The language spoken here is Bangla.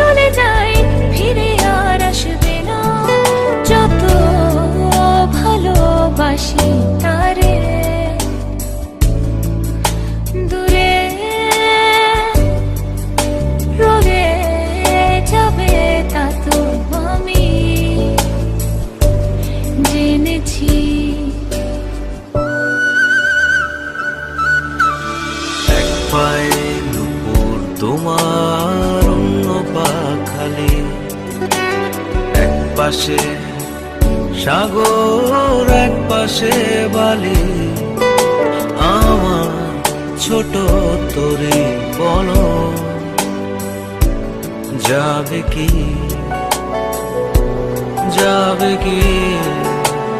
চলে যায় ফিরে আর আসবে না, যত ভালোবাসি তারে। দূরে রয়ে যাবে তা তো আমি জেনেছি। এক পায়ে নুপুর তোমার, অন্য পা খালি, এক পাশে সাগর এক পাশে বালি। আমার ছোট তরি বলো যাবে কি, যাবে কি?